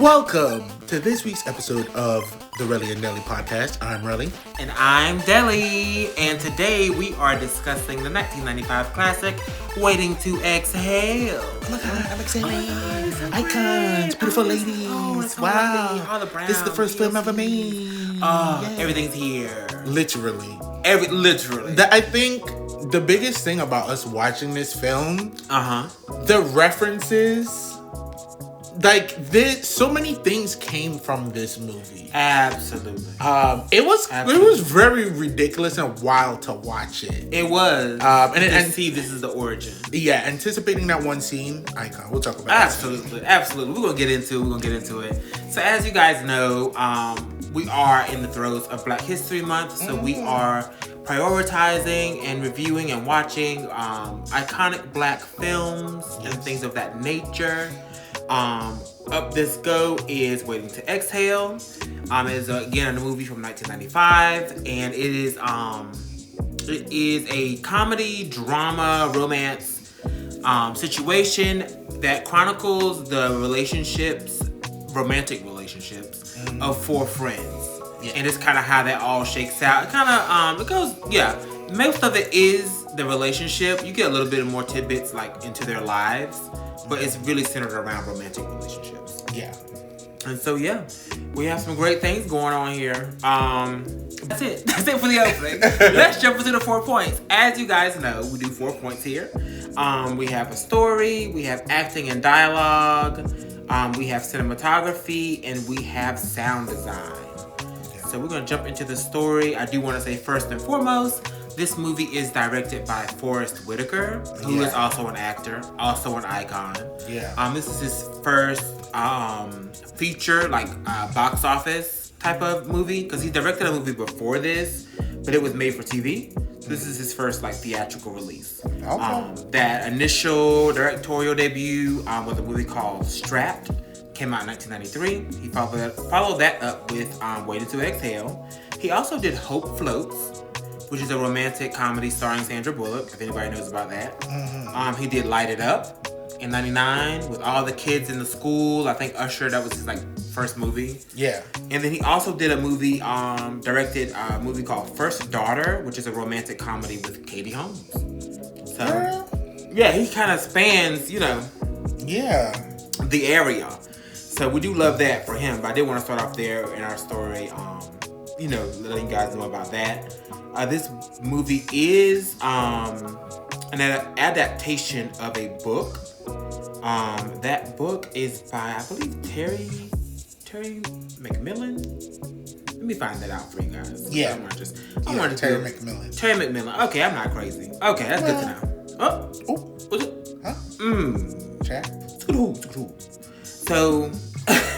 Welcome to this week's episode of the Relly and Deli podcast. I'm Relly. And I'm Deli. And today we are discussing the 1995 classic, Waiting to Exhale. Oh my God, I'm excited. Icons, beautiful ladies. Wow. All the brown. This is the first film ever made. Everything's here. Literally. Literally. I think the biggest thing about us watching this film, the references, like so many things came from this movie. Absolutely. It was very ridiculous and wild to watch it. It was. And see, this is the origin. Yeah, anticipating that one scene, icon. We'll talk about Absolutely. We're gonna get into it. So as you guys know, we are in the throes of Black History Month, so we are prioritizing and reviewing and watching iconic Black films and things of that nature. Up This Go is Waiting to Exhale. It is again a movie from 1995, and it is a comedy, drama, romance situation that chronicles the romantic relationships of four friends, and it's kind of how that all shakes out. It kind of it goes, most of it is the relationship. You get a little bit more tidbits like into their lives, but it's really centered around romantic relationships. Yeah. And so, we have some great things going on here. That's it. That's it for the opening. Let's jump into the 4 points. As you guys know, we do 4 points here. We have a story, we have acting and dialogue, we have cinematography, and we have sound design. Yeah. So we're going to jump into the story. I do want to say first and foremost, this movie is directed by Forrest Whitaker, who is also an actor, also an icon. Yeah. This is his first feature, box office type of movie, because he directed a movie before this, but it was made for TV. So this is his first theatrical release. Okay. That initial directorial debut was a movie called Strapped. Came out in 1993. He followed that up with Waiting to Exhale. He also did Hope Floats, which is a romantic comedy starring Sandra Bullock, if anybody knows about that. He did Light It Up in 99 with all the kids in the school. I think Usher, that was his first movie. Yeah. And then he also did a movie, directed a movie called First Daughter, which is a romantic comedy with Katie Holmes. So, he kind of spans, the area. So we do love that for him, but I did want to start off there in our story, letting you guys know about that. This movie is an adaptation of a book. That book is by, I believe, Terry McMillan. Let me find that out for you guys. Yeah. Terry McMillan. Terry McMillan. Okay, I'm not crazy. Okay, that's good to know. Was it? Huh? Chat. So,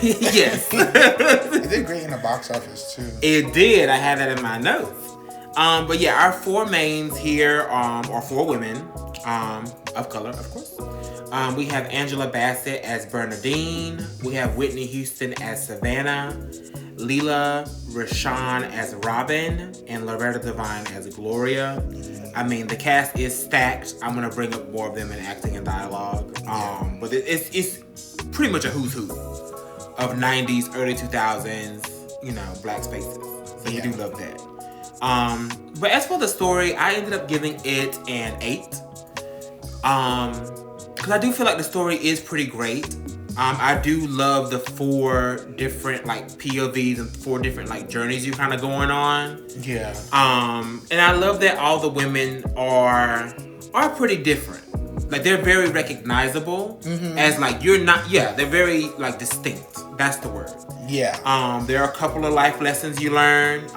yes. It did great in the box office, too. It did. I had that in my notes. But our four mains here are four women of color, of course. We have Angela Bassett as Bernadine. We have Whitney Houston as Savannah. Leela Rashawn as Robin. And Loretta Devine as Gloria. I mean, the cast is stacked. I'm going to bring up more of them in acting and dialogue. But it's pretty much a who's who of 90s, early 2000s, Black spaces. So we do love that. But as for the story, I ended up giving it an 8. Because I do feel like the story is pretty great. I do love the 4 different POVs and 4 different journeys you kind of going on. Yeah. And I love that all the women are pretty different. They're very recognizable as you're not. Yeah, they're very distinct. That's the word. Yeah. There are a couple of life lessons you learn.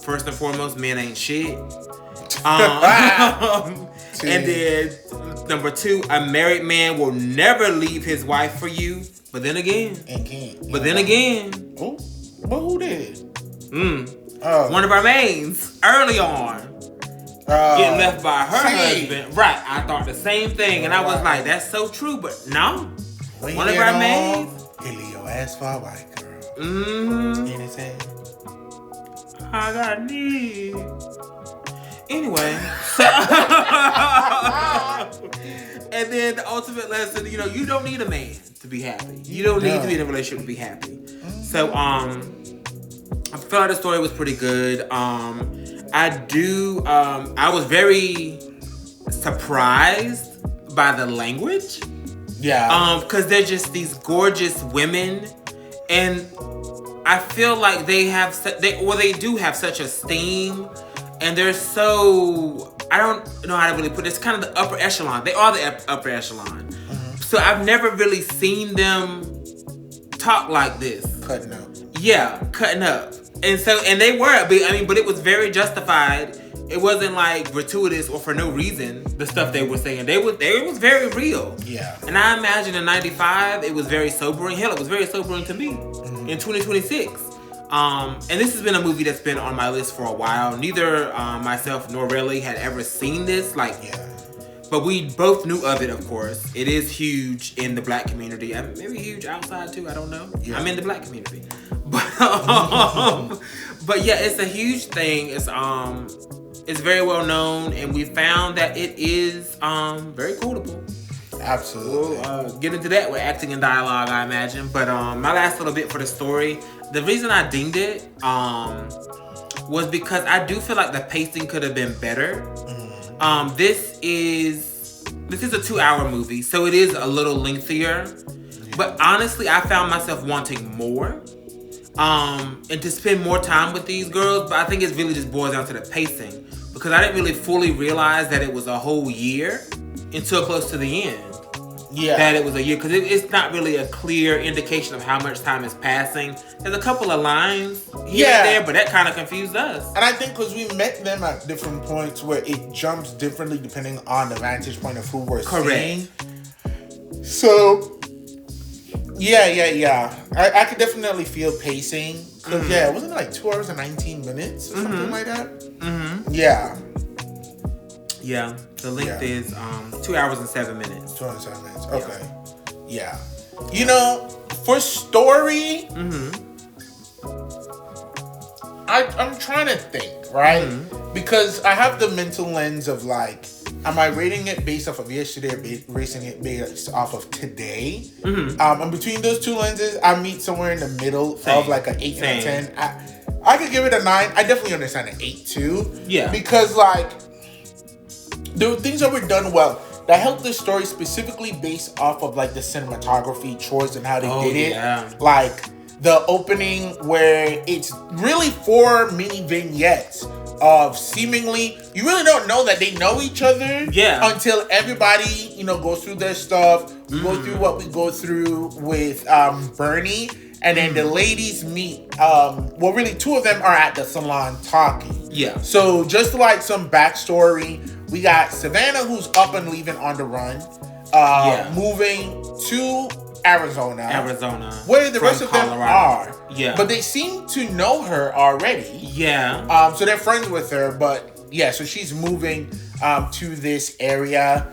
First and foremost, men ain't shit. And then number 2, a married man will never leave his wife for you. But then again. Oh, but who did? One of our mains early on. Get left by her husband. Right. I thought the same thing. And I was like, that's so true. But no. One of our mains. He leave your ass for a white girl. Mm-hmm. And it said, I got need. Anyway. And then the ultimate lesson, you don't need a man to be happy. You don't need to be in a relationship to be happy. Mm-hmm. So, I felt like the story was pretty good. I was very surprised by the language. Yeah. Because they're just these gorgeous women, and I feel like they do have such esteem, and they're so, I don't know how to really put it. It's kind of the upper echelon. They are the upper echelon. Mm-hmm. So I've never really seen them talk like this. Cutting up. Yeah, cutting up. And they were, but it was very justified. It wasn't like gratuitous or for no reason, the stuff they were saying. It was very real. Yeah. And I imagine in 95, it was very sobering. Hell, it was very sobering to me in 2026. And this has been a movie that's been on my list for a while. Neither myself nor Relly had ever seen this. But we both knew of it, of course. It is huge in the Black community. Maybe huge outside too, I don't know. Yeah. I'm in the Black community. But yeah, it's a huge thing. It's very well known, and we found that it is very quotable. Absolutely. We'll get into that with acting and dialogue, I imagine. But my last little bit for the story, the reason I dinged it was because I do feel like the pacing could have been better. Mm-hmm. This is a 2-hour movie, so it is a little lengthier. Yeah. But honestly, I found myself wanting more. And to spend more time with these girls, but I think it really just boils down to the pacing, because I didn't really fully realize that it was a whole year until close to the end. Yeah, that it was a year, because it's not really a clear indication of how much time is passing. There's a couple of lines here and there, but that kind of confused us. And I think because we met them at different points where it jumps differently depending on the vantage point of who we're seeing. So. Yeah. I could definitely feel pacing. Because, wasn't it like 2 hours and 19 minutes or something like that? Mm-hmm. Yeah. Yeah. The length is 2 hours and 7 minutes. 2 hours and 7 minutes. Okay. Yeah. For story, I'm trying to think, right? Mm-hmm. Because I have the mental lens of am I rating it based off of yesterday or rating it based off of today? Mm-hmm. And between those two lenses, I meet somewhere in the middle of an 8 and a 10. I could give it a 9. I definitely understand an 8 too. Yeah. Because there were things that were done well that helped the story, specifically based off of the cinematography choice and how they did it. Yeah. The opening where it's really 4 mini vignettes of seemingly, you really don't know that they know each other until everybody, goes through their stuff. We go through what we go through with Bernie, and then the ladies meet. Really 2 of them are at the salon talking. Yeah. So just some backstory, we got Savannah, who's up and leaving on the run, moving to Arizona, where the rest of them are. Yeah. But they seem to know her already. Yeah. So they're friends with her, but so she's moving to this area.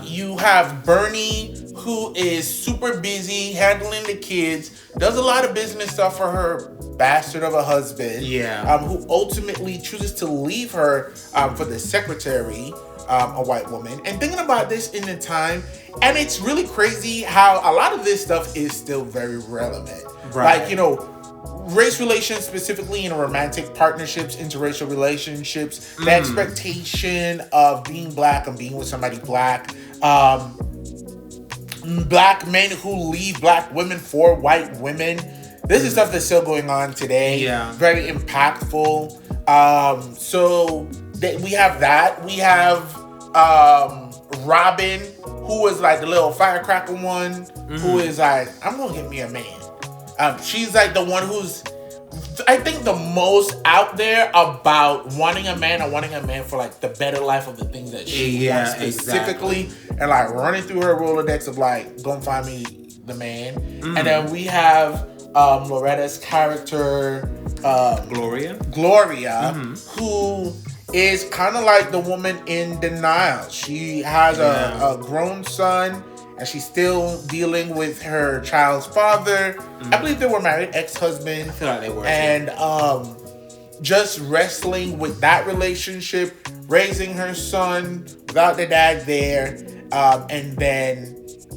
You have Bernie, who is super busy handling the kids, does a lot of business stuff for her bastard of a husband. Yeah. Who ultimately chooses to leave her for the secretary, a white woman. And thinking about this in the time, and it's really crazy how a lot of this stuff is still very relevant. Right. Race relations, specifically in romantic partnerships, interracial relationships, the expectation of being black and being with somebody black, black men who leave black women for white women. This is stuff that's still going on today. Yeah. Very impactful. So we have that. We have Robin, who is the little firecracker one, who is I'm gonna get me a man. She's the one who's, I think, the most out there about wanting a man for the better life of the things that she wants specifically. Exactly. And running through her Rolodex of go find me the man. Mm-hmm. And then we have Loretta's character, Gloria, who is kind of the woman in denial. She has a grown son, and she's still dealing with her child's father. I believe they were married, ex-husband. I feel like they were. And just wrestling with that relationship, raising her son without the dad there, and then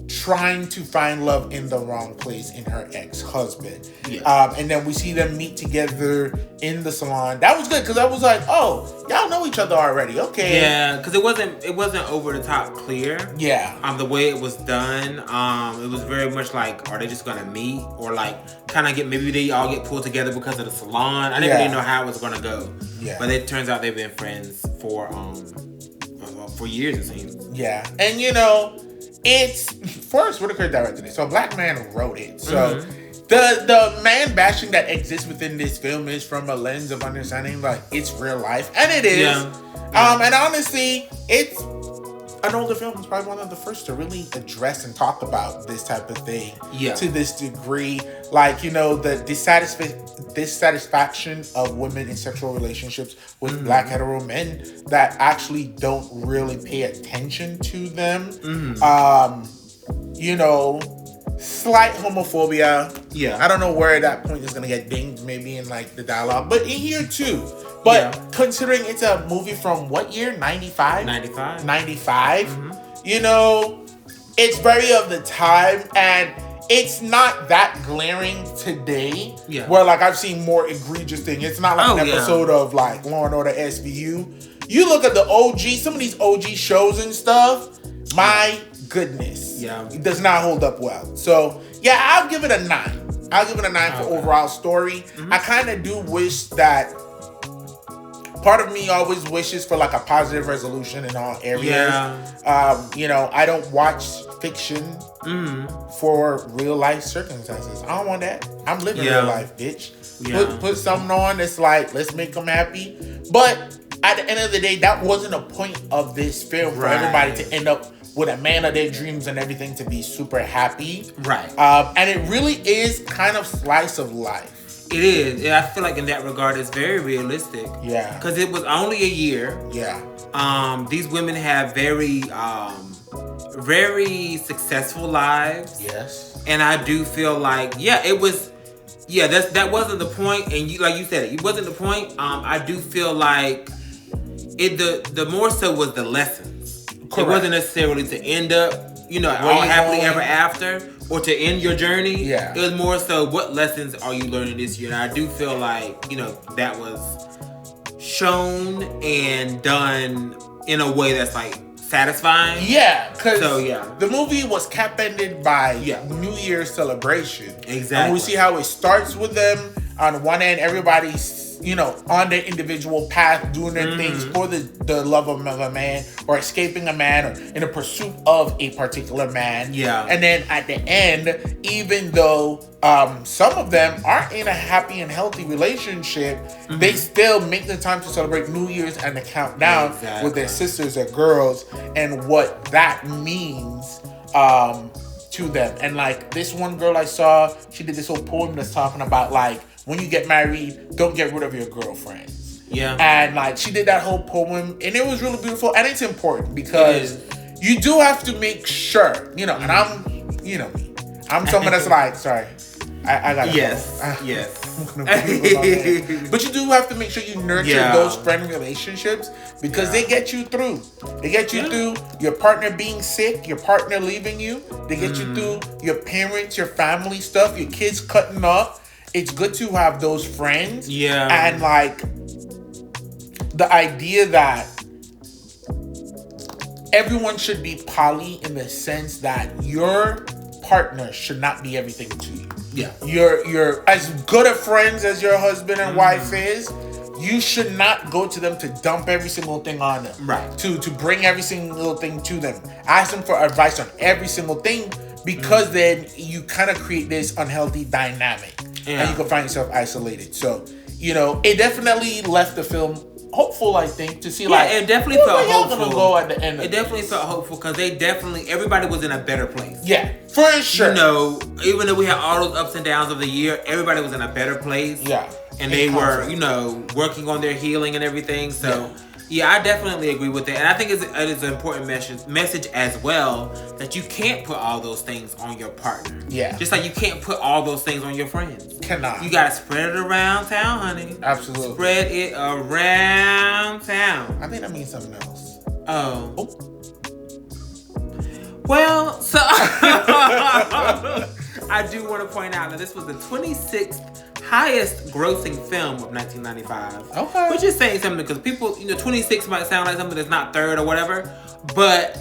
trying to find love in the wrong place in her ex-husband. Yeah. And then we see them meet together in the salon. That was good because I was like, oh, y'all know each other already. Okay. Yeah, because it wasn't over the top clear. Yeah. The way it was done, it was very much like, are they just gonna meet or like kind of maybe they all get pulled together because of the salon? I didn't really know how it was gonna go. Yeah. But it turns out they've been friends for years, it seems. Yeah, and it's Forrest Whitaker directed it, so a black man wrote it. So the man bashing that exists within this film is from a lens of understanding like it's real life, and it is. Yeah. And honestly, it's an older film. It's probably one of the first to really address and talk about this type of thing. Yeah. To this degree, like the dissatisfaction of women in sexual relationships with black hetero men that actually don't really pay attention to them. Slight homophobia. Yeah. I don't know where that point is gonna get dinged, maybe in like the dialogue, but in here too. But considering it's a movie from what year? 95? 95. It's very of the time, and it's not that glaring today. Yeah. Where like I've seen more egregious thing. It's not like an episode of like Law and Order SVU. You look at the OG, some of these OG shows and stuff. My goodness. Yeah. It does not hold up well. So yeah, I'll give it a 9. I'll give it a 9 for overall story. I kind of do wish that. Part of me always wishes for like a positive resolution in all areas. Yeah. I don't watch fiction for real life circumstances. I don't want that. I'm living real life, bitch. Yeah. Put something on that's like, let's make them happy. But at the end of the day, that wasn't a point of this film for everybody to end up with a man of their dreams and everything to be super happy. Right. And it really is kind of slice of life. It is. I feel like in that regard, it's very realistic. Yeah. Because it was only a year. Yeah. These women have very, very successful lives. Yes. And I do feel like, it was. Yeah, that wasn't the point. And like you said, it wasn't the point. I do feel like the more so was the lessons. Correct. It wasn't necessarily to end up, all happily ever after. Or to end your journey. Yeah. It was more so, what lessons are you learning this year? And I do feel like, that was shown and done in a way that's like satisfying. Yeah, because the movie was cap-ended by New Year's celebration. Exactly. And we see how it starts with them. On one end, everybody's on their individual path, doing their things for the love of a man, or escaping a man, or in a pursuit of a particular man. Yeah. And then at the end, even though some of them aren't in a happy and healthy relationship, they still make the time to celebrate New Year's and the countdown with their sisters or girls, and what that means to them. And like this one girl I saw, she did this whole poem that's talking about like, when you get married, don't get rid of your girlfriends. Yeah. And like she did that whole poem, and it was really beautiful, and it's important because you do have to make sure, and I'm, I'm someone that's like, sorry, I gotta yes. But you do have to make sure you nurture those friend relationships because they get you through. They get you through your partner being sick, your partner leaving you. They get you through your parents, your family stuff, your kids cutting up. It's good to have those friends. Yeah. And like the idea that everyone should be poly in the sense that your partner should not be everything to you. Yeah. You're as good of friends as your husband and wife is. You should not go to them to dump every single thing on them. Right. To bring every single thing to them. Ask them for advice on every single thing, because then you kind of create this unhealthy dynamic. And you can find yourself isolated. So, it definitely left the film hopeful, I think, to see it definitely felt hopeful. Gonna go at the end of it definitely felt hopeful because everybody was in a better place. Yeah, for sure. Even though we had all those ups and downs of the year, everybody was in a better place. Yeah. And they were, working on their healing and everything. So, Yeah, I definitely agree with that. And I think it is an important message as well that you can't put all those things on your partner. Yeah. Just like you can't put all those things on your friends. Cannot. You got to spread it around town, honey. Absolutely. Spread it around town. I think that means something else. Oh. Well, so I do want to point out that this was the 26th highest grossing film of 1995. Okay. Which is saying something because people, 26 might sound like something that's not third or whatever, but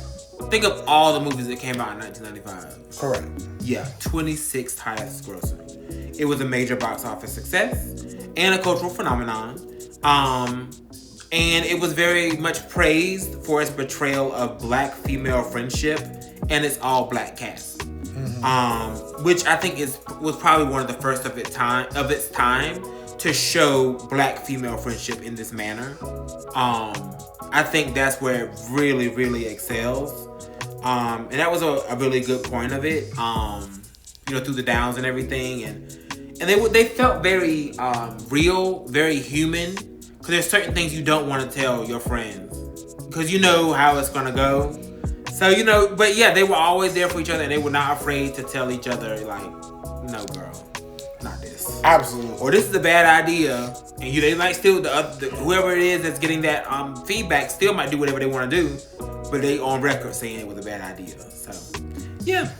think of all the movies that came out in 1995. Correct. Yeah, 26th highest grossing. It was a major box office success and a cultural phenomenon. And it was very much praised for its portrayal of black female friendship and its all black cast. Mm-hmm. Which I think was probably one of the first of its time to show black female friendship in this manner. I think that's where it really, really excels. And that was a really good point of it. Through the downs and everything, and they felt very real, very human. Because there's certain things you don't want to tell your friends because you know how it's gonna go. So but yeah, they were always there for each other, and they were not afraid to tell each other like, "No, girl, not this." Absolutely. Or this is a bad idea, and they might still whoever it is that's getting that feedback still might do whatever they want to do, but they on record saying it was a bad idea. So yeah.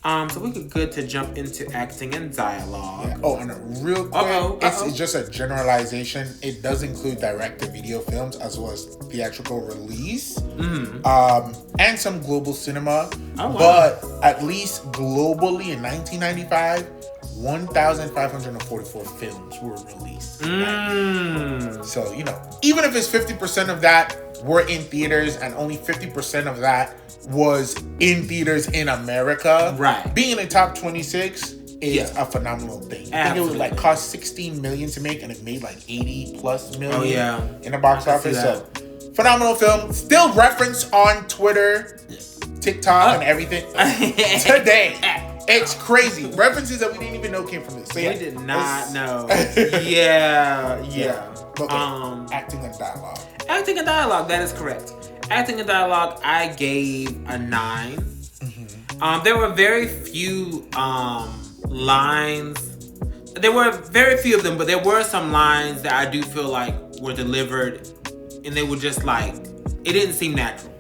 So we could good to jump into acting and dialogue. Yeah. Oh, and real quick, it's just a generalization. It does include direct-to-video films as well as theatrical release, and some global cinema. Oh, wow. But at least globally in 1995, 1,544 films were released. So even if it's 50% of that were in theaters and only 50% of that was in theaters in America. Right. Being in the top 26 is a phenomenal thing. I think it would cost $16 million to make, and it made $80+ million in the box office. So phenomenal film. Still referenced on Twitter, TikTok, and everything today. It's crazy. References that we didn't even know came from this. So we did not know. Yeah. Okay. Acting and dialogue. Acting and dialogue, that is correct. Acting and dialogue, I gave a 9. Mm-hmm. There were very few lines. There were very few of them, but there were some lines that I do feel like were delivered, and they were just it didn't seem natural.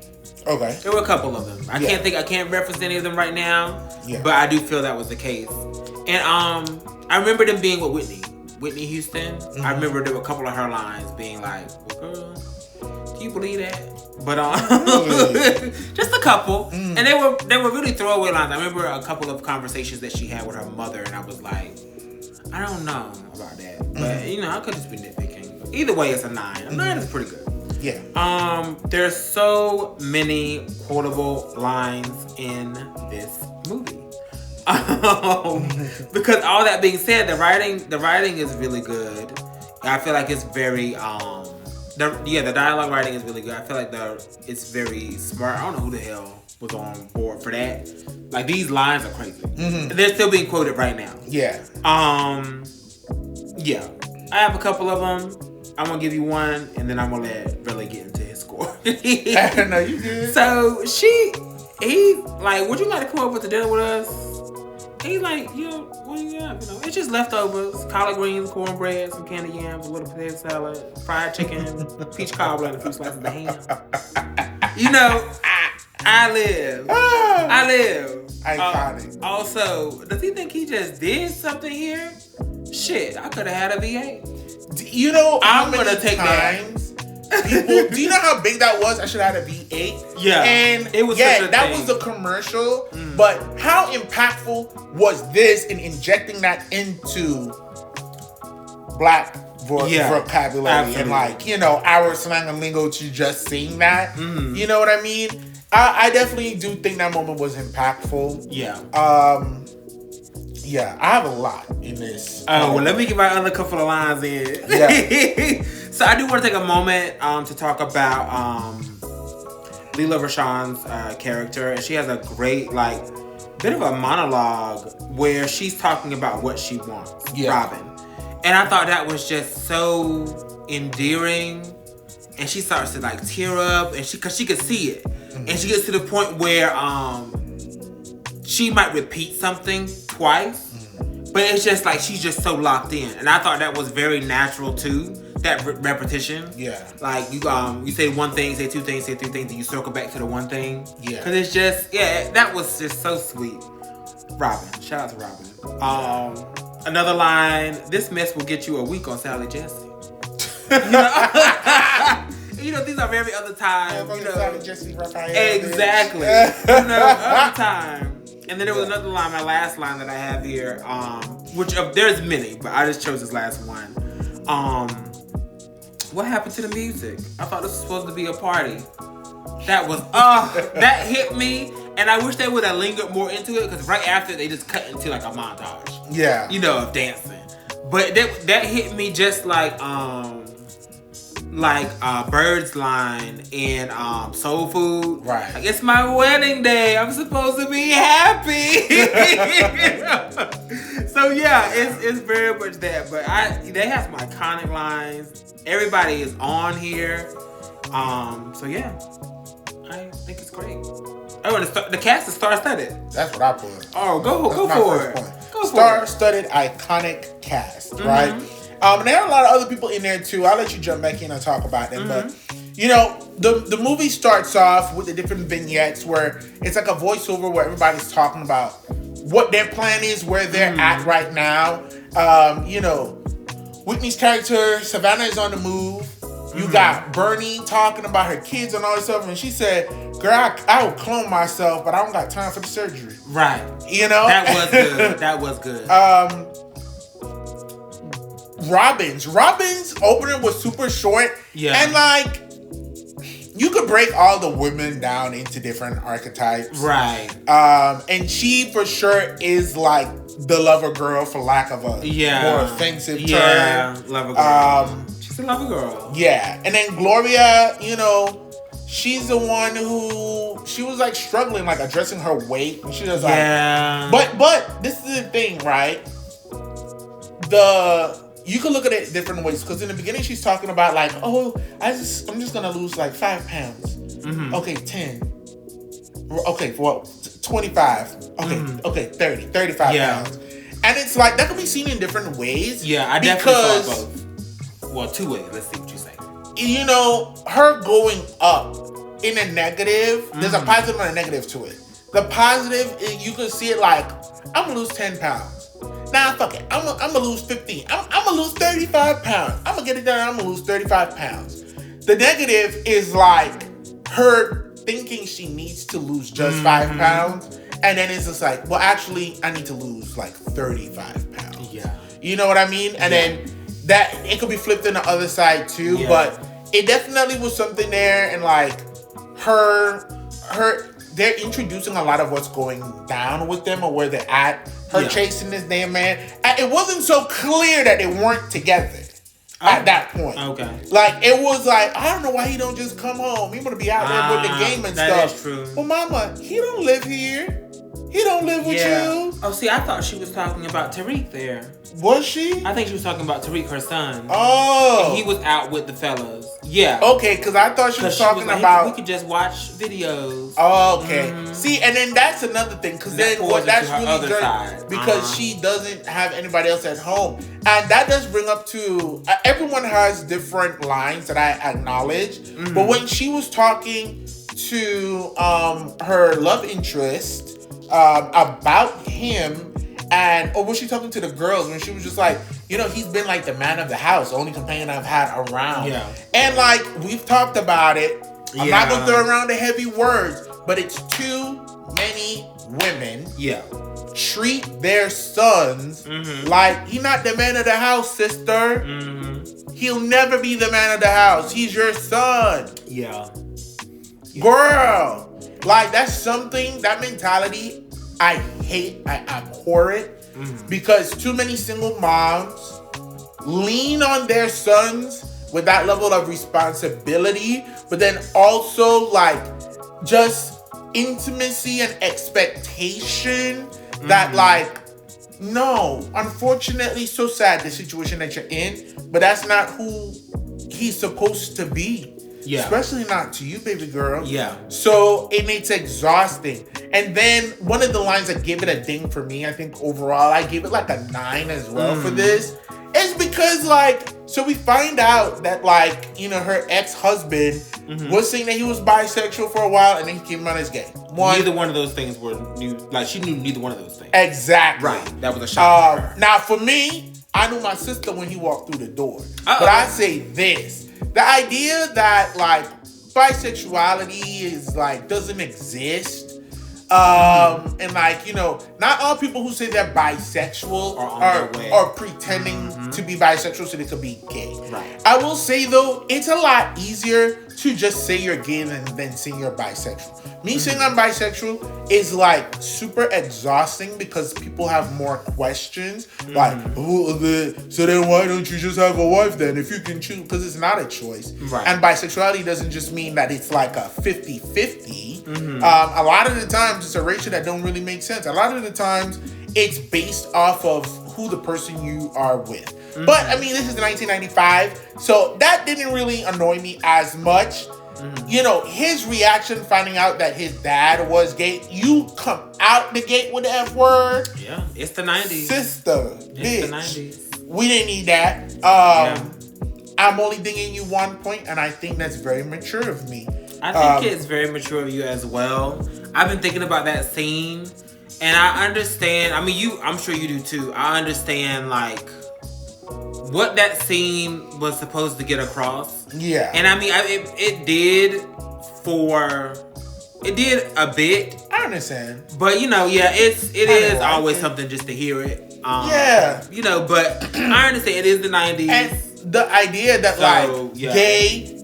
Okay. There were a couple of them. I can't reference any of them right now, but I do feel that was the case. And I remember them being with Whitney Houston. Mm-hmm. I remember there were a couple of her lines being like, well, girl, do you believe that? But just a couple, and they were really throwaway lines. I remember a couple of conversations that she had with her mother, and I was like, I don't know about that, but I could just be nitpicking. Either way, it's a 9. A 9 is pretty good. Yeah. There's so many quotable lines in this movie. Because all that being said, the writing is really good. I feel like it's very the dialogue writing is really good. I feel like it's very smart. I don't know who the hell was on board for that. Like, these lines are crazy. Mm-hmm. They're still being quoted right now. Yeah. Yeah. I have a couple of them. I'm gonna give you one, and then I'm gonna let Relly get into his score. No, you good. So he like, would you like to come over to dinner with us? He's like, what do you have? It's just leftovers: collard greens, cornbread, some candy yams, a little potato salad, fried chicken, peach cobbler, and a few slices of ham. I live. Iconic. Also, does he think he just did something here? Shit, I could have had a V8. I'm gonna take times people. Do you know how big that was? I should have had a V8. Yeah, and it was. Yeah, that was the commercial. But how impactful was this in injecting that into Black vocabulary and our slang and lingo to just seeing that? Mm-hmm. You know what I mean? I definitely do think that moment was impactful. Yeah. Yeah, I have a lot in this. Oh, well, let me get my other couple of lines in. Yeah. So I do want to take a moment to talk about Leela Rashawn's character. And she has a great, bit of a monologue where she's talking about what she wants, Robin. And I thought that was just so endearing and she starts to like tear up, and cause she could see it, and she gets to the point where she might repeat something twice, but it's just like she's just so locked in, and I thought that was very natural too. That repetition. Yeah. Like you say one thing, say two things, say three things, and you circle back to the one thing. Yeah. Because it's just that was just so sweet. Robin, shout out to Robin. Another line: "This mess will get you a week on Sally Jesse." You know, these are very other times. Sally Jesse, exactly. Other time. And then there was another line, my last line that I have here, which there's many, but I just chose this last one. What happened to the music? I thought this was supposed to be a party. That was, that hit me. And I wish they would have lingered more into it, because right after they just cut into like a montage. Yeah. Of dancing. But that hit me just like Bird's line in Soul Food. Right. Like, it's my wedding day. I'm supposed to be happy. So yeah, it's very much that. But they have some iconic lines. Everybody is on here. So yeah, I think it's great. Oh, and the cast is star-studded. That's what I put. Oh, go for it. Star-studded, iconic cast, right? And there are a lot of other people in there too. I'll let you jump back in and talk about them. But the movie starts off with the different vignettes where it's like a voiceover where everybody's talking about what their plan is, where they're at right now. Whitney's character Savannah is on the move. You got Bernie talking about her kids and all this stuff, and she said, "Girl, I would clone myself, but I don't got time for the surgery." Right. That was good. Robin's opening was super short. Yeah. And like, you could break all the women down into different archetypes. Right. And she for sure is like the lover girl, for lack of a more offensive term. Yeah, lover girl. She's a lover girl. Yeah. And then Gloria, she's the one who she was like struggling, like addressing her weight. And she was like, but this is the thing, right? You can look at it different ways, because in the beginning she's talking about like, I'm just gonna lose like 5 pounds. Okay, 10. Okay, 25. Okay, 30, 35 pounds. And it's like that could be seen in different ways. Yeah, I definitely saw both. Well, 2 ways. Let's see what you say. Her going up in a negative, there's a positive and a negative to it. The positive, you can see it like, I'm gonna lose 10 pounds. Nah, fuck it. I'm gonna lose 15. I'm gonna lose 35 pounds. I'm gonna get it done. I'm gonna lose 35 pounds. The negative is like her thinking she needs to lose just 5 pounds. And then it's just like, well, actually, I need to lose like 35 pounds. Yeah. You know what I mean? And then that, it could be flipped on the other side too. Yeah. But it definitely was something there. And like they're introducing a lot of what's going down with them or where they're at. Her chasing this damn man. It wasn't so clear that they weren't together at that point. Okay. Like, it was like, I don't know why he don't just come home. He want to be out there with the game and stuff. That is true. Well, mama, he don't live here. He don't live with you. Oh, see, I thought she was talking about Tariq there. Was she? I think she was talking about Tariq, her son. Oh. And he was out with the fellas. Yeah. Okay, because I thought she was talking about... We could just watch videos. Oh, okay. See, and then that's another thing, because then that's really good, because she doesn't have anybody else at home. And that does bring up to... everyone has different lines that I acknowledge, but when she was talking to her love interest about him, or was she talking to the girls when she was just like, he's been like the man of the house, the only companion I've had around. Yeah. And like, we've talked about it. I'm not going to throw around the heavy words, but it's too many women treat their sons like, he's not the man of the house, sister. He'll never be the man of the house. He's your son. Yeah. Girl. Like, that's something, that mentality, I hate, I abhor it, because too many single moms lean on their sons with that level of responsibility, but then also like just intimacy and expectation that like, no, unfortunately, so sad the situation that you're in, but that's not who he's supposed to be. Yeah. Especially not to you, baby girl. Yeah. So it's exhausting. And then one of the lines that gave it a ding for me, I think overall, I gave it like a 9 as well for this. Is because so we find out that her ex-husband was saying that he was bisexual for a while, and then he came out as gay. Neither one of those things were new. Like, she knew neither one of those things. Exactly. Right. That was a shock to her. Now, for me, I knew my sister when he walked through the door. Uh-oh. But I say this. The idea that, bisexuality is, doesn't exist. And not all people who say they're bisexual are pretending to be bisexual so they could be gay. Right. I will say though, it's a lot easier to just say you're gay than saying you're bisexual. Me saying I'm bisexual is super exhausting because people have more questions. So then why don't you just have a wife then if you can choose? Because it's not a choice. Right. And bisexuality doesn't just mean that it's like a 50-50. A lot of the times it's a ratio that don't really make sense. A lot of the times it's based off of who the person you are with. But I mean, this is 1995, so that didn't really annoy me as much. His reaction finding out that his dad was gay. You come out the gate with the F word. Yeah, it's the 90s. Sister, it's bitch. the 90s. We didn't need that. I'm only dinging you 1 point, and I think that's very mature of me. I think it's very mature of you as well. I've been thinking about that scene, and I understand. I mean, I'm sure you do too. I understand what that scene was supposed to get across. Yeah. And I mean, it did a bit. I understand. But it is always something just to hear it. But I understand it is the 90s. And the idea that gay,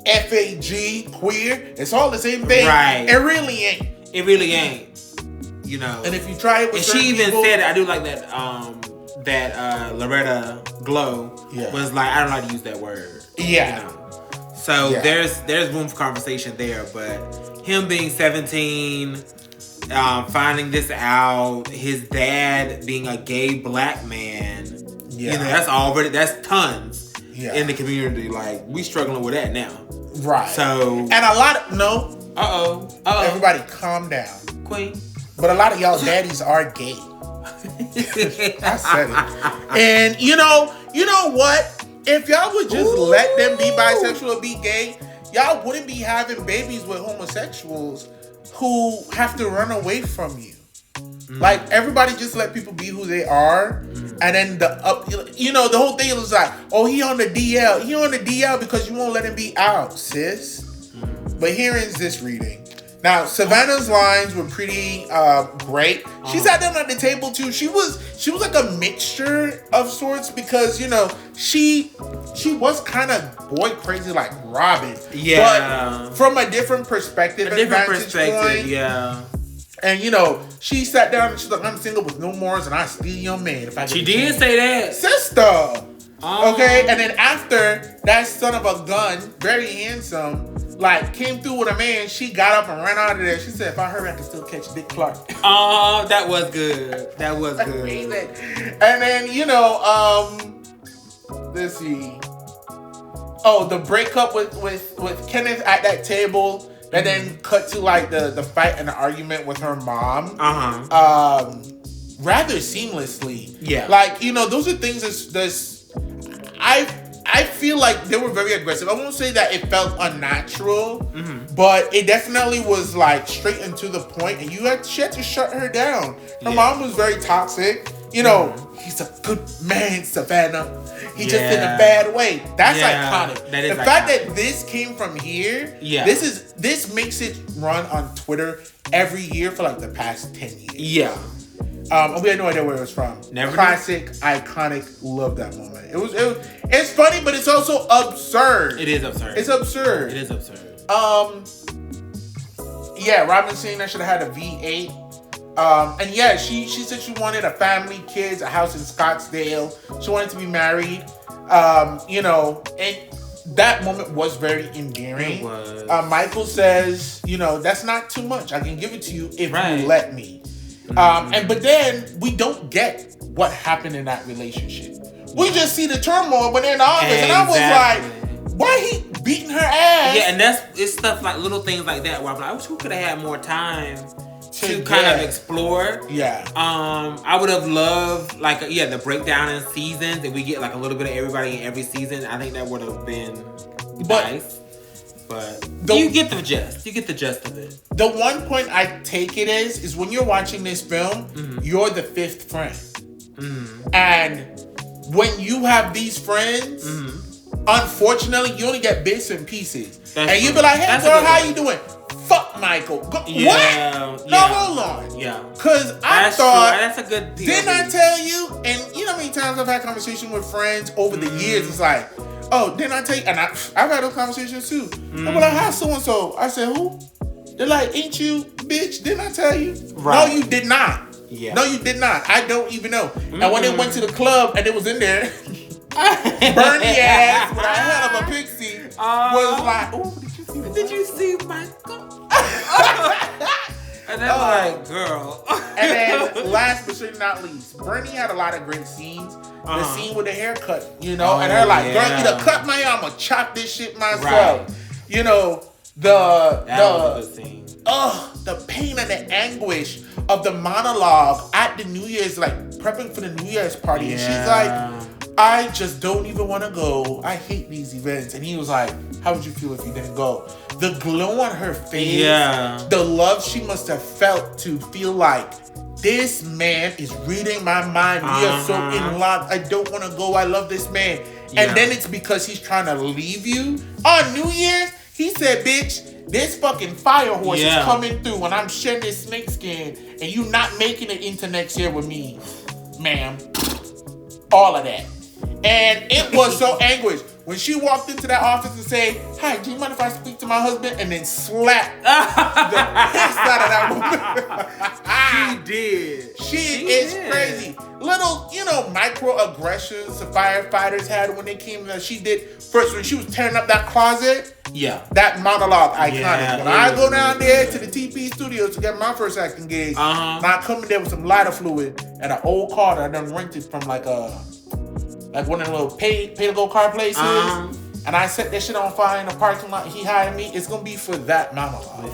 FAG, queer, it's all the same thing. Right. It really ain't. It really ain't. And if you try it with she even people, said it. I do like that. That Loretta Glow was like, I don't like to use that word. Yeah. So there's room for conversation there, but him being 17, finding this out, his dad being a gay black man, that's tons in the community. We struggling with that now. Right. So and a lot of everybody calm down. Queen. But a lot of y'all daddies are gay. I said it. And you know what? If y'all would just let them be bisexual or be gay, y'all wouldn't be having babies with homosexuals who have to run away from you. Everybody just let people be who they are. And then the whole thing was he on the DL. He on the DL because you won't let him be out, sis. But here's this reading. Now, Savannah's lines were pretty great. She sat down at the table too. She was like a mixture of sorts because she was kind of boy crazy like Robin. Yeah. But from a different perspective. Point. Yeah. And she sat down and she's like, I'm single with no morals and I steal your man if I get She did say that. Sister. Okay, and then after that son of a gun, very handsome, came through with a man, she got up and ran out of there. She said, if I hurry, I can still catch Dick Clark. Oh, that was good. That was good. Amazing. And then, let's see. Oh, the breakup with Kenneth at that table, that then cut to the fight and the argument with her mom. Rather seamlessly. Yeah. Those are things that's I feel like they were very aggressive. I won't say that it felt unnatural, but it definitely was straight and to the point, and she had to shut her down. Her mom was very toxic. He's a good man, Savannah. He just in a bad way. That's iconic. That is the fact that this came from here, this makes it run on Twitter every year for the past 10 years. Yeah. We had no idea where it was from. Never Classic, iconic, love that moment. It's funny, but it's also absurd. It is absurd. It's absurd. It is absurd. Robin saying that should have had a V8. And she said she wanted a family, kids, a house in Scottsdale. She wanted to be married. And that moment was very endearing. It was. Michael says, that's not too much. I can give it to you if you let me. But then we don't get what happened in that relationship. We just see the turmoil when they're in the office, and I was like, why beating her ass. Yeah, and it's stuff like little things like that where I'm like, I wish we could have had more time to kind of explore. Yeah. I would have loved the breakdown in seasons, and we get like a little bit of everybody in every season. I think that would have been nice. But you get the gist. You get the gist of it. The one point I take it is when you're watching this film, you're the fifth friend. And when you have these friends, unfortunately, you only get bits and pieces. And you be like, hey, girl, how you doing? Fuck Michael. What? No, hold on. Yeah. Because I thought... That's a good POV. Didn't I tell you? And you know how many times I've had conversations with friends over the years? It's like, oh, didn't I tell you? And I've had those conversations too. They were like, how's so-and-so? I said, who? They're like, ain't you, bitch? Didn't I tell you? Right. No, you did not. Yeah. No, you did not. I don't even know. And when they went to the club and it was in there, Bernie ass with a hell of a pixie was like, oh, did you see Michael? And then like, girl. And then last but certainly not least, Bernie had a lot of great scenes. The scene with the haircut, you know, and they're like, girl, you done cut my hair, I'm gonna chop this shit myself. Right. You know, that was a good scene. The pain and the anguish of the monologue at the New Year's, like prepping for the New Year's party. Yeah. And she's like, I just don't even want to go. I hate these events. And he was like, how would you feel if you didn't go? The glow on her face, the love she must have felt to feel like, this man is reading my mind. We are so in love. I don't want to go. I love this man. Yeah. And then it's because he's trying to leave you. On New Year's, he said, bitch, this fucking fire horse is coming through and I'm shedding this snake skin and you not making it into next year with me, ma'am. All of that. And it was so anguish. When she walked into that office and said, hi, do you mind if I speak to my husband? And then slapped the piss out of that woman. She did. She is crazy. Little, microaggressions the firefighters had when they came in. She did first when she was tearing up that closet. Yeah. That monologue, iconic. Yeah, when I go down there to the TP studios to get my first acting gig, and I come in there with some lighter fluid and an old car that I done rented from like one of the little pay-to-go car places. And I set that shit on fire in the parking lot. He hired me. It's going to be for that monologue.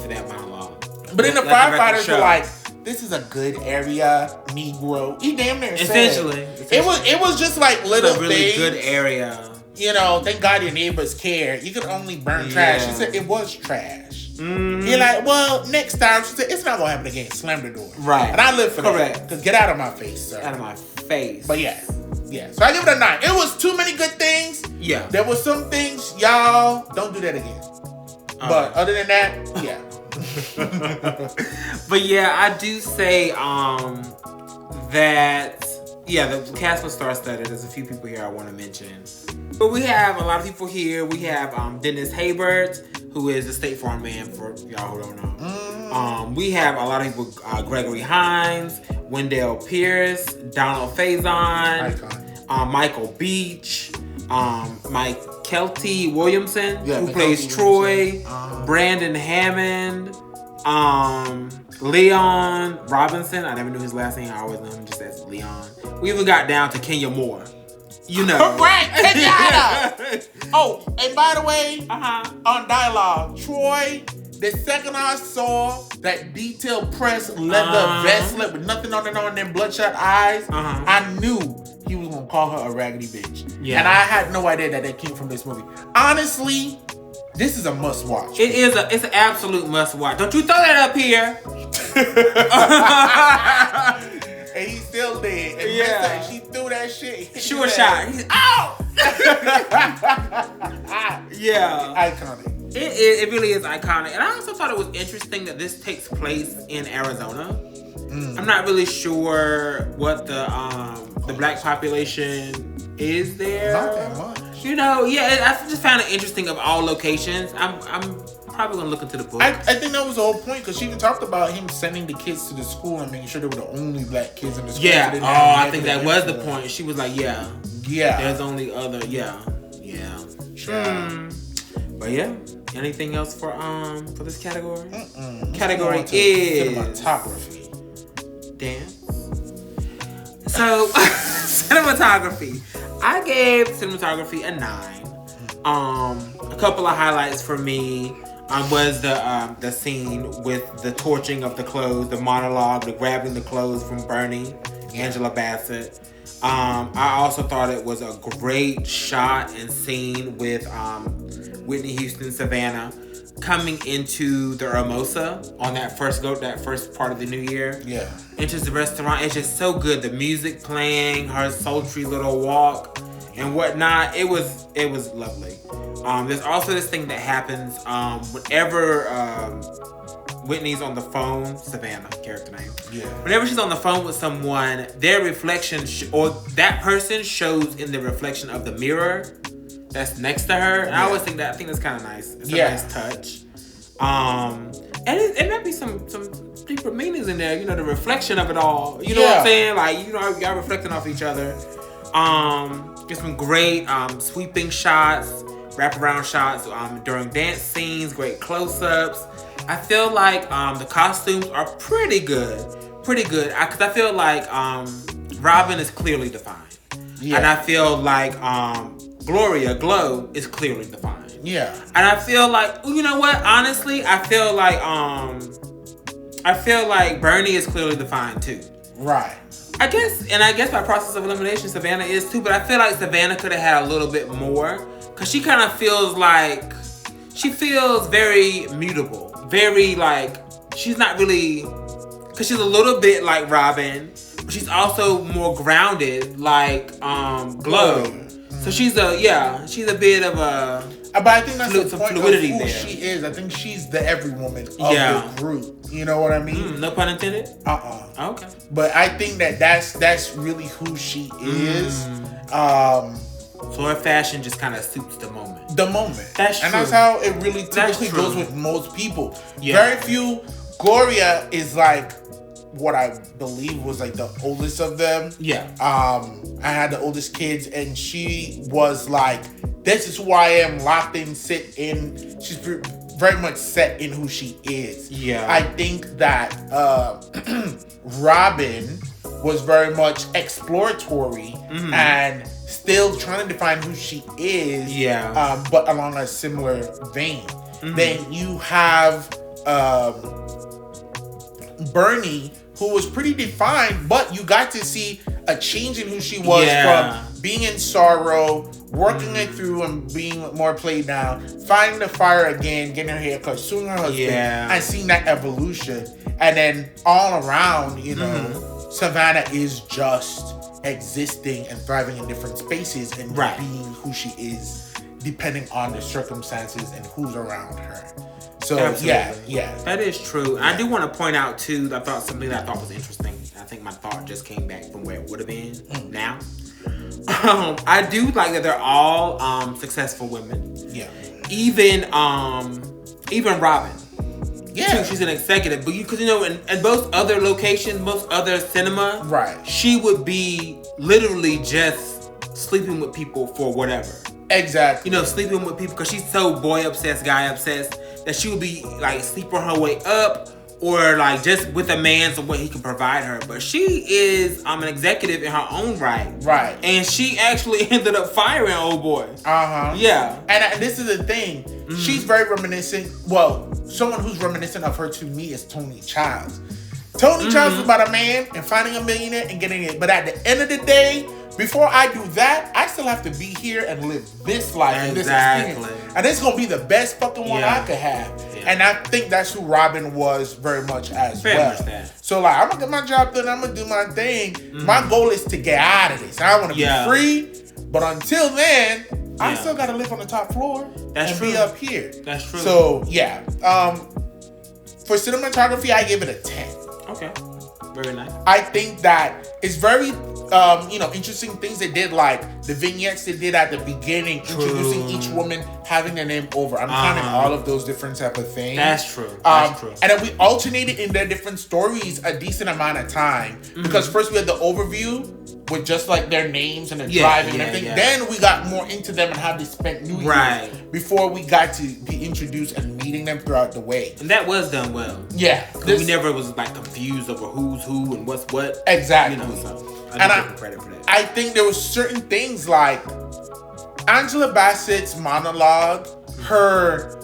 But then the firefighters were like, this is a good area, Negro. He damn near Essentially. It was just like little things. It's a really things. good area. Thank God your neighbors care. You can only burn trash. She said it was trash. You're like, well, next time. She said, it's not going to happen again. Slam the door. Right. And I live for that. Because get out of my face, sir. Out of my face. But yeah. So I give it a 9. It was too many good things. Yeah. There were some things, y'all, don't do that again. But other than that, yeah. But yeah, I do say that the cast was star-studded. There's a few people here I want to mention. But we have a lot of people here. We have Dennis Haybert, who is the State Farm man for y'all who don't know. We have a lot of people, Gregory Hines, Wendell Pierce, Donald Faison, Michael Beach, Mike Kelty Williamson, who plays Troy, Brandon Hammond, Leon Robinson. I never knew his last name. I always know him just as Leon. We even got down to Kenya Moore. You know. Right, Kenyatta. Oh, and by the way, on dialogue, Troy, the second I saw that detailed press leather vest with nothing on it on them bloodshot eyes, I knew he was gonna call her a raggedy bitch. Yeah. And I had no idea that came from this movie. Honestly, this is a must watch. It's an absolute must watch. Don't you throw that up here. And he's still dead. And she threw that shit. Sure shot. He's out. Iconic. It really is iconic. And I also thought it was interesting that this takes place in Arizona. I'm not really sure what the black population is there. Not that much. I just found it interesting of all locations. I'm probably gonna look into the book. I think that was the whole point because she even talked about him sending the kids to the school and making sure they were the only black kids in the school. Yeah. I think that was the point. She was like, yeah. There's only other. Sure. But yeah. Anything else for this category? Category is cinematography. Dance. So cinematography. I gave cinematography a 9. A couple of highlights for me was the scene with the torching of the clothes, the monologue, the grabbing the clothes from Bernie, Angela Bassett. I also thought it was a great shot and scene with Whitney Houston, Savannah, coming into the Hermosa on that first part of the new year. Yeah. Into the restaurant. It's just so good. The music playing, her sultry little walk and whatnot. It was lovely. There's also this thing that happens whenever Whitney's on the phone, Savannah, character name. Yeah. Whenever she's on the phone with someone, their reflection or that person shows in the reflection of the mirror that's next to her. And I always think that's kind of nice. It's a nice touch. And it might be some deeper meanings in there. You know, the reflection of it all. You know what I'm saying? Like, you know, y'all reflecting off each other. Get some great sweeping shots, wraparound shots during dance scenes, great close-ups. I feel like the costumes are pretty good. Because I feel like Robin is clearly defined. Yeah. And I feel like Gloria, Glow, is clearly defined. Yeah. And I feel like, you know what? Honestly, I feel like Bernie is clearly defined too. Right. I guess by process of elimination, Savannah is too. But I feel like Savannah could have had a little bit more, because she kind of feels very mutable. Very like, she's not really, because she's a little bit like Robin, but she's also more grounded like Glow. So she's a bit of a. But I think that's the point of who there. She is. I think she's the every woman of the group. You know what I mean? No pun intended. Okay. But I think that's really who she is. So her fashion just kind of suits the moment. That's true. And that's how it really typically goes with most people. Yeah. Very few. Gloria is like what I believe was like the oldest of them. Yeah. I had the oldest kids, and she was like, this is who I am, locked in, sit in. She's very much set in who she is. Yeah. I think that Robin was very much exploratory and still trying to define who she is. Yeah. But along a similar vein. Then you have Bernie, who was pretty defined, but you got to see a change in who she was from being in sorrow, working it through and being more played down, finding the fire again, getting her hair cut, suing her husband, and seeing that evolution. And then all around, you know, Savannah is just existing and thriving in different spaces and being who she is, depending on the circumstances and who's around her. So yeah, that is true. Yeah. I do want to point out too. I thought something that I thought was interesting. I think my thought just came back from where it would have been now. I do like that they're all successful women. Yeah. Even Robin. Yeah. Too, she's an executive, but because you know, in most other locations, most other cinema, she would be literally just sleeping with people for whatever. Exactly. You know, sleeping with people because she's so boy obsessed, guy obsessed, that she would be like sleeping her way up or like just with a man so what he can provide her. But she is an executive in her own right. Right. And she actually ended up firing old boy. Yeah. And this is the thing. She's very reminiscent. Well, someone who's reminiscent of her to me is Tony Childs. Tony Childs is about a man and finding a millionaire and getting it. But at the end of the day, before I do that, I still have to be here and live this life and this experience. And it's going to be the best fucking one I could have. Yeah. And I think that's who Robin was very much as well. So like, I'm going to get my job done. I'm going to do my thing. My goal is to get out of this. I want to be free. But until then, I still got to live on the top floor and be up here. That's true. So yeah. For cinematography, I give it a 10. Okay. Very nice. I think that it's very interesting things they did, like the vignettes they did at the beginning, introducing each woman, having their name over. I'm counting all of those different type of things. That's true. That's true. And then we alternated in their different stories a decent amount of time. Because first we had the overview with just like their names and the driving and everything. Yeah. Then we got more into them and how they spent New Year's before we got to be introduced and meeting them throughout the way. And that was done well. Yeah. We never was like confused over who's who and what's what. Exactly. You know, so. I give credit for that. I think there was certain things like Angela Bassett's monologue, her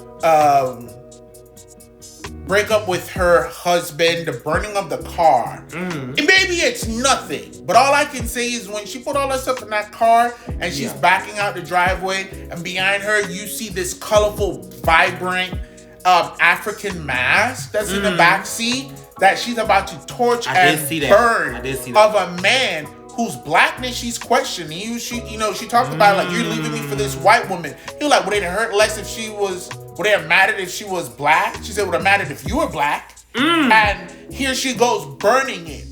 breakup with her husband, the burning of the car. And maybe it's nothing, but all I can say is when she put all that stuff in that car and she's backing out the driveway, and behind her you see this colorful, vibrant African mask that's in the back seat that she's about to torch and burn of a man whose blackness she's questioning. She talked about like, you're leaving me for this white woman. He was like, would it hurt less if she was? Would it have mattered if she was black? She said, would it have mattered if you were black? And here she goes burning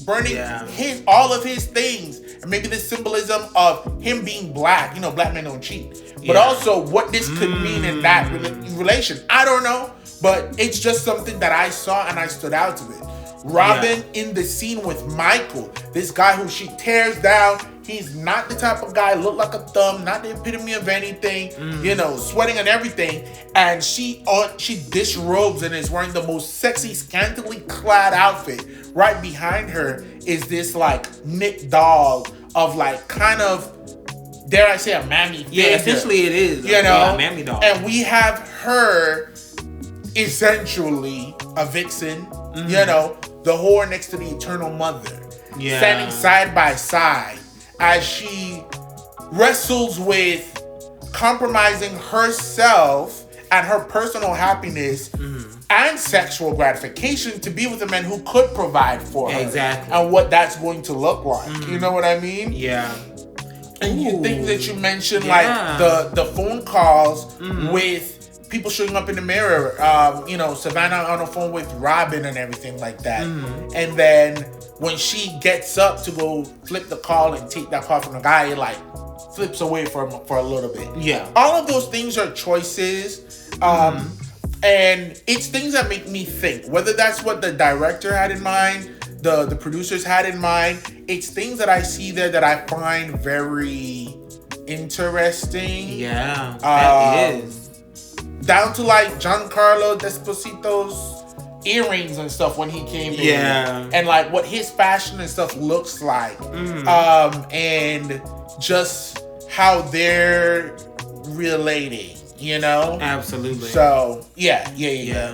all of his things, and maybe the symbolism of him being black. You know, black men don't cheat, but also what this could mean in that relation. I don't know, but it's just something that I saw and I stood out to it. Robin in the scene with Michael, this guy who she tears down. He's not the type of guy, look like a thumb, not the epitome of anything, sweating and everything. And she disrobes and is wearing the most sexy, scantily clad outfit. Right behind her is this like knit doll of like kind of, dare I say, a mammy figure. Yeah, essentially it is. A mammy doll. And we have her essentially a vixen, the whore next to the eternal mother. Standing side by side as she wrestles with compromising herself and her personal happiness and sexual gratification to be with a man who could provide for her. Exactly. And what that's going to look like. You know what I mean? Yeah. And you think that you mentioned like the phone calls with people showing up in the mirror, Savannah on the phone with Robin and everything like that. And then when she gets up to go flip the call and take that call from the guy, it like flips away for a little bit. Yeah. All of those things are choices. And it's things that make me think. Whether that's what the director had in mind, the producers had in mind, it's things that I see there that I find very interesting. Yeah, that is. Down to like Giancarlo Esposito's earrings and stuff when he came in. Yeah. And like what his fashion and stuff looks like. And just how they're relating, Absolutely. So yeah.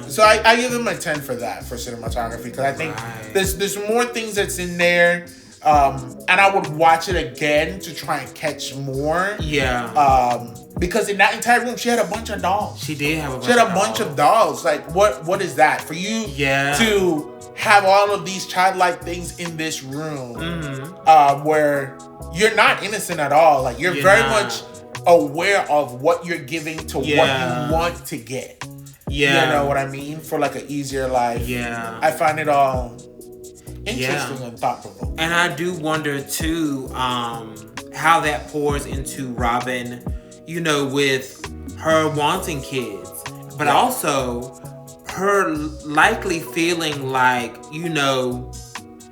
So I give them a 10 for that, for cinematography, because I think there's more things that's in there. And I would watch it again to try and catch more. Yeah. Because in that entire room, she had a bunch of dolls. She did have a bunch. She had a bunch of dolls. Like, what is that for you? To have all of these childlike things in this room, where you're not innocent at all. Like, you're very much aware of what you're giving to what you want to get. Yeah, you know what I mean? For like an easier life. Yeah, I find it all interesting and thought-provoking. And I do wonder too, how that pours into Robin, with her wanting kids, but also her likely feeling like,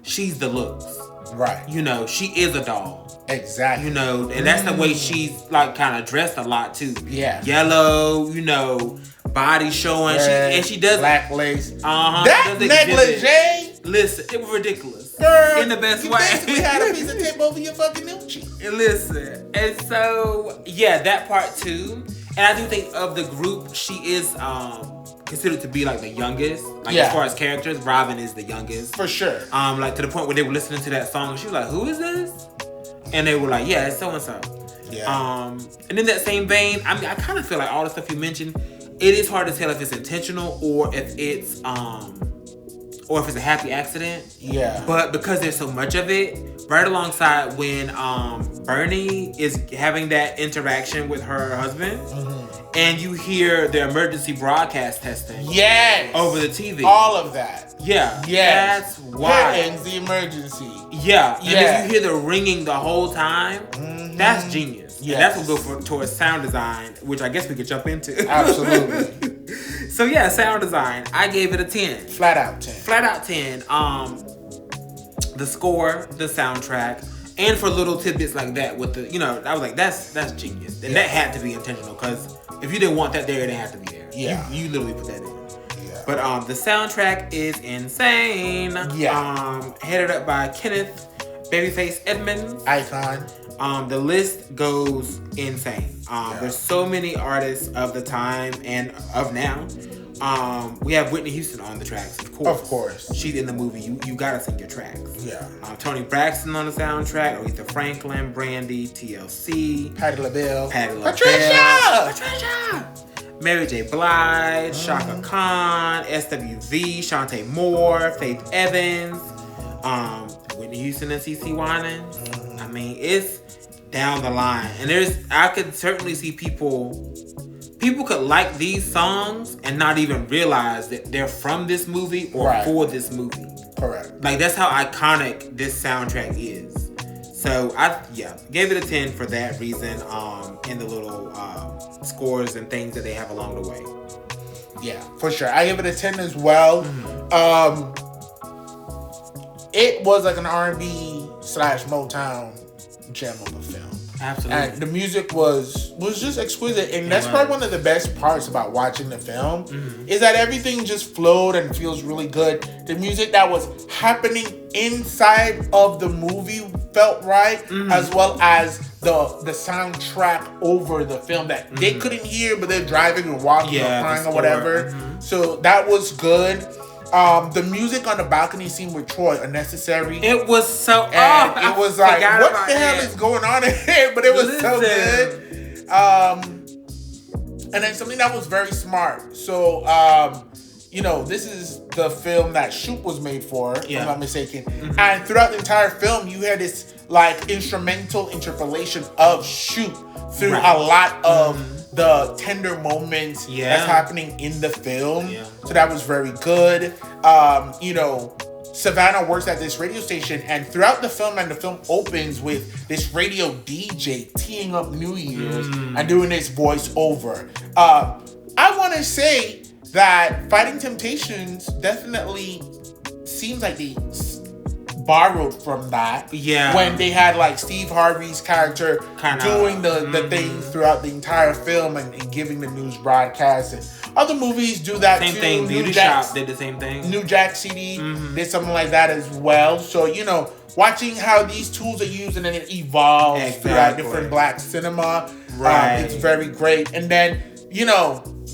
she's the looks. Right. She is a doll. Exactly. And that's the way she's like kind of dressed a lot too. Yeah. Yellow, body showing. Red, she does black lace. That negligee. Listen, it was ridiculous. Girl, in the best you way. basically had a piece of tape over your fucking noochie. Listen, and so that part too. And I do think of the group, she is considered to be like the youngest. Like as far as characters, Robin is the youngest for sure. Like to the point where they were listening to that song, and she was like, "Who is this?" And they were like, "Yeah, it's so and so." Yeah. And in that same vein, I mean, I kind of feel like all the stuff you mentioned, it is hard to tell if it's intentional or if it's a happy accident. Yeah. But because there's so much of it, right alongside when Bernie is having that interaction with her husband, and you hear the emergency broadcast testing. Yes. Over the TV. All of that. Yeah. Yes. That's why. Here ends the emergency. Yeah. And then you hear the ringing the whole time. That's genius. Yes. And that's what we'll go towards sound design, which I guess we could jump into. Absolutely. So sound design. I gave it a 10. Flat out 10. Flat out 10. The score, the soundtrack, and for little tidbits like that with the, I was like, that's genius. And that had to be intentional, because if you didn't want that there, it didn't have to be there. Yeah. You literally put that in. Yeah. But the soundtrack is insane. Yeah. Headed up by Kenneth Babyface Edmonds. Icon. The list goes insane. There's so many artists of the time and of now. We have Whitney Houston on the tracks, of course. Of course. She's in the movie. You gotta sing your tracks. Yeah. Tony Braxton on the soundtrack. Aretha Franklin, Brandy, TLC. Patti LaBelle. Patricia! Mary J. Blige, Shaka Khan, SWV, Shantae Moore, Faith Evans, Whitney Houston and CeCe Winans. I mean, it's down the line. And I could certainly see people could like these songs and not even realize that they're from this movie or for this movie. Correct. Like, that's how iconic this soundtrack is. So, gave it a 10 for that reason, in the little scores and things that they have along the way. Yeah, for sure. I give it a 10 as well. It was like an R&B / Motown gem of a film. Absolutely. And the music was just exquisite. And that's probably one of the best parts about watching the film is that everything just flowed and feels really good. The music that was happening inside of the movie felt right, as well as the soundtrack over the film that they couldn't hear, but they're driving or walking or crying or whatever. So that was good. The music on the balcony scene with Troy, unnecessary. It was so... And it was like, what the hell is going on in here? But it was so good. And then something that was very smart. So, this is the film that Shoot was made for, if I'm not mistaken. And throughout the entire film, you had this, like, instrumental interpolation of Shoot through a lot of the tender moments that's happening in the film. So that was very good. Savannah works at this radio station, and throughout the film, and the film opens with this radio DJ teeing up New Year's and doing this voiceover. I want to say that Fighting Temptations definitely seems like they borrowed from that. Yeah. When they had like Steve Harvey's character doing the things throughout the entire film and giving the news broadcast. And other movies do that too. Same thing. Beauty Shop did the same thing. New Jack CD did something like that as well. So, watching how these tools are used and then it evolves throughout different black cinema. It's very great. And then,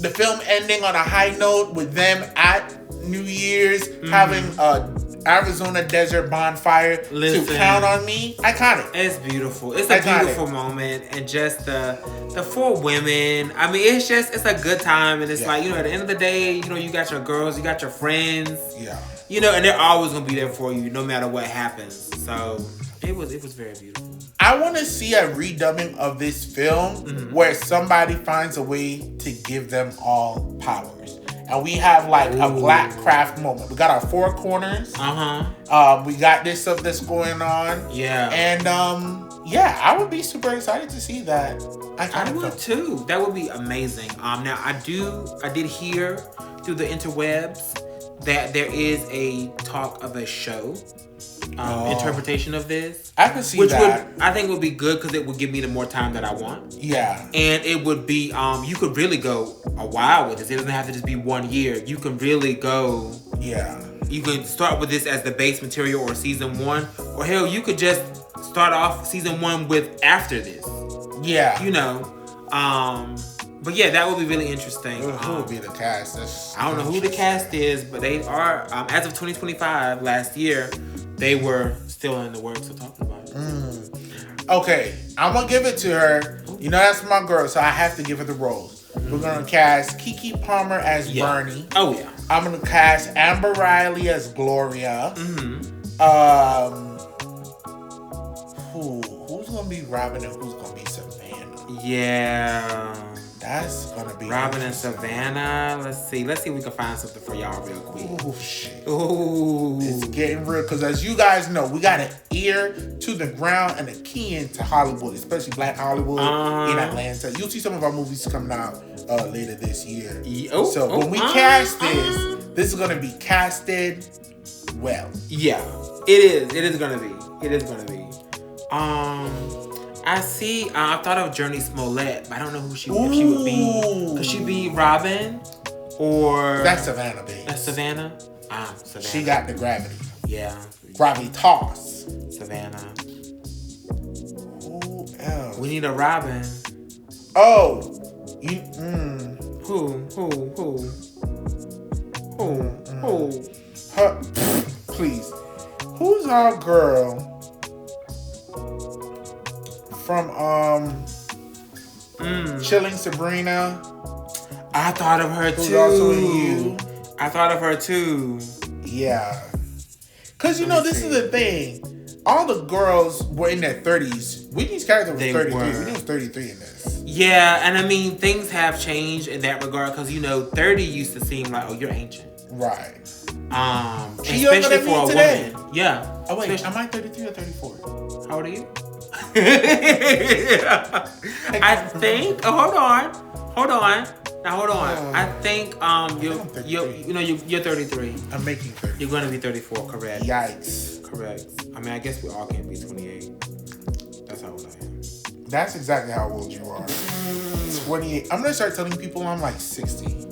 the film ending on a high note with them at New Year's having Arizona desert bonfire to Count on Me. Iconic. It's beautiful. It's a beautiful moment, and just the four women. I mean, it's a good time, and it's like, at the end of the day, you got your girls, you got your friends. Yeah. And they're always gonna be there for you no matter what happens. So it was very beautiful. I want to see a redubbing of this film where somebody finds a way to give them all powers. And we have like a Black Craft moment. We got our four corners. We got this stuff that's going on. Yeah. And I would be super excited to see that. I would too. That would be amazing. Now I did hear through the interwebs that there is a talk of a show interpretation of this. I can see which that. I think would be good because it would give me the more time that I want. Yeah. And it would be, you could really go a while with this. It doesn't have to just be 1 year. You can really go. Yeah. You can start with this as the base material or season 1. Or hell, you could just start off season 1 with after this. Yeah. But yeah, that would be really interesting. Who would be the cast? I don't know who the cast is, but they are, as of 2025, last year, they were still in the works of talking about it. Okay, I'm going to give it to her. That's my girl, so I have to give her the roles. We're going to cast Keke Palmer as Bernie. Oh, yeah. I'm going to cast Amber Riley as Gloria. Who's going to be Robin and who's going to be Savannah? Yeah. That's gonna be Robin and Savannah. Let's see if we can find something for y'all real quick. Oh shit. Ooh. It's getting real because as you guys know, we got an ear to the ground and a key into Hollywood, especially Black Hollywood in Atlanta. You'll see some of our movies coming out later this year. When we cast this is gonna be casted well. Yeah. It is. It is gonna be. I see. I thought of Journey Smollett, but I don't know if she would be. Could she be Robin, or that's Savannah, babe? That's Savannah. Savannah. She got the gravity. Yeah. Gravitas. Savannah. Who else? We need a Robin. Oh. Who? Her, please. Who's our girl from Chilling Sabrina? I thought of her Who's too. also in You? I thought of her too. Yeah. Cause this is the thing. All the girls were in their 30s. Whitney's character was 33. Whitney was 33 in this. Yeah, and I mean things have changed in that regard because 30 used to seem like, oh, you're ancient. Right. She especially younger than for me a today. woman. Yeah. Oh wait, am I 33 or 34? How old are you? I think. Oh, hold on. Now hold on. I think you're 33. I'm making 30. You're gonna be 34. Correct. Yikes. Correct. I mean, I guess we all can't be 28. That's how old I am. That's exactly how old you are. 28. I'm gonna start telling people I'm like 60.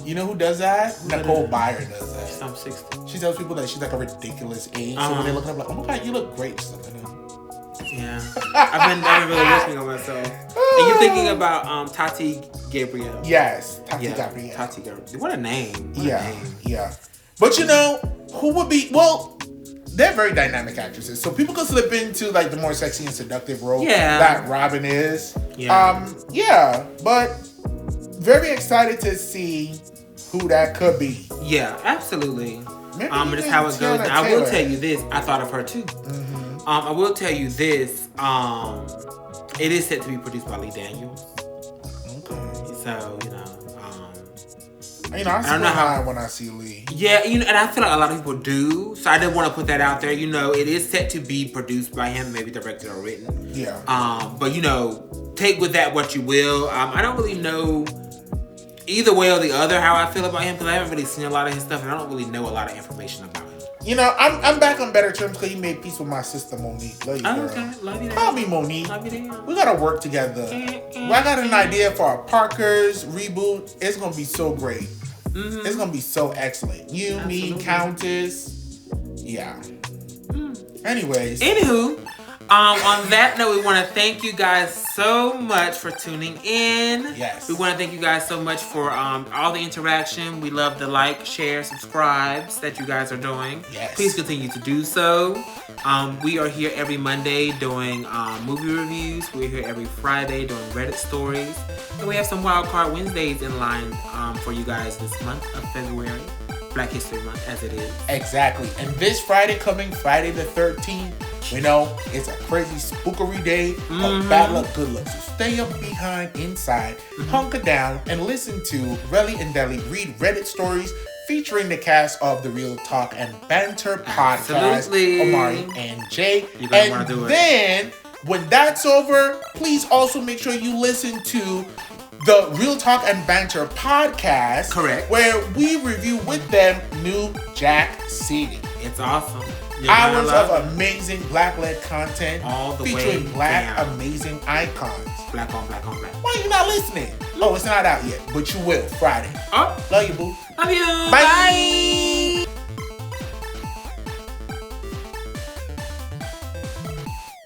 You know who does that? Nicole Byer does that. I'm 60. She tells people that she's like a ridiculous age. So when they look at her, like, oh my god, you look great. She's like, I know. Yeah. I've been really listening on myself. And you're thinking about Tati Gabrielle. Yes. Gabrielle. Tati Gabrielle. What a name. Yeah. But who would be, they're very dynamic actresses. So people could slip into like the more sexy and seductive role that Robin is. Yeah. But very excited to see who that could be. Yeah, absolutely. Maybe that's how it goes. Now, I will tell you this. I thought of her too. Mm-hmm. I will tell you this. It is set to be produced by Lee Daniels. Okay. So, I don't know how when I see Lee. Yeah, and I feel like a lot of people do. So I didn't want to put that out there. It is set to be produced by him, maybe directed or written. Yeah. But take with that what you will. I don't really know either way or the other how I feel about him because I haven't really seen a lot of his stuff and I don't really know a lot of information about him. I'm back on better terms because he made peace with my sister Monique. Love you, girl. Okay, love you. Call me Monique. Love you, damn. We gotta work together. I got an idea for a Parker's reboot. It's gonna be so great. Mm-hmm. It's gonna be so excellent. You, Absolutely. Me, Countess. Yeah. Anyways. Anywho, on that note, we want to thank you guys so much for tuning in. Yes. We want to thank you guys so much for all the interaction. We love the like, share, subscribes that you guys are doing. Yes. Please continue to do so. We are here every Monday doing movie reviews. We're here every Friday doing Reddit stories. And we have some Wild Card Wednesdays in line for you guys this month of February. Black History Month, as it is. Exactly. And this Friday coming, Friday the 13th, it's a crazy spookery day of bad luck, good luck. So stay up behind, inside, hunker down, and listen to Relly and Deli read Reddit stories featuring the cast of the Real Talk and Banter podcast. Absolutely. Omari and Jay. You're going to want to do it. Then, when that's over, please also make sure you listen to the Real Talk and Banter podcast. Correct. Where we review with them New Jack City. It's awesome. Hours of amazing black-led content all the featuring way black down. Amazing icons. Black on black on black. Why are you not listening? Oh, it's not out yet, but you will Friday. Oh. Love you, boo. Love you. Bye.